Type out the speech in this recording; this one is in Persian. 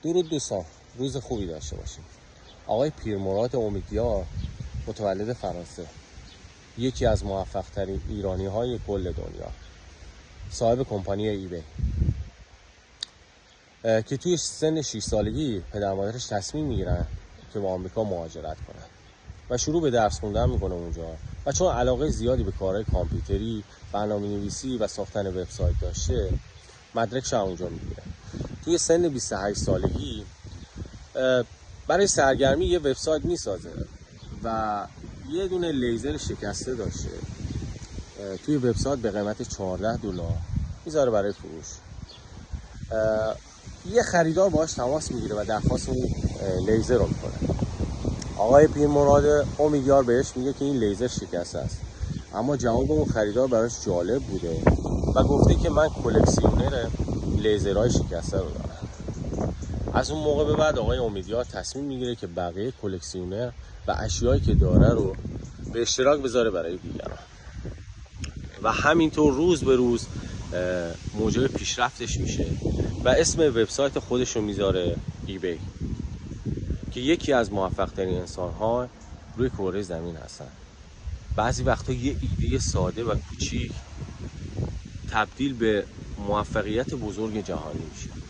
درود دوستان، روز خوبی داشته باشیم. آقای پیرمراد امیدیار متولد فرانسه، یکی از موفق ترین ایرانی های کل دنیا، صاحب کمپانی ایبی، که توی سن 6 سالگی پدر مادرش تصمیم میگیرن که به آمریکا مهاجرت کنن و شروع به درس خوندن میکنه اونجا. و چون علاقه زیادی به کارهای کامپیوتری، برنامه‌نویسی و ساختن وبسایت داشته، مدرکش اونجا میگیره. توی سن 28 سالگی برای سرگرمی یه وبسایت میسازه و یه دونه لیزر شکسته داشته توی وبسایت به قیمت $14 میذاره برای فروش. یه خریدار باهاش تماس میگیره و درخواست اون لیزر رو میکنه. آقای پیرمراد امیدیار بهش میگه که این لیزر شکسته است، اما جواب اون خریدار براش جالب بوده و گفته که من کلکسیونر لیزرهای شکسته رو دارم. از اون موقع به بعد آقای امیدیار تصمیم میگیره که بقیه کلکسیونر و اشیایی که داره رو به اشتراک بذاره برای دیگران و همینطور روز به روز موجب پیشرفتش میشه و اسم وبسایت خودش رو میذاره ایبی، که یکی از موفق ترین انسان ها روی کره زمین هستن. بعضی وقتا یه ایده ساده و کوچیک تبدیل به موفقیت بزرگ جهانی میشه.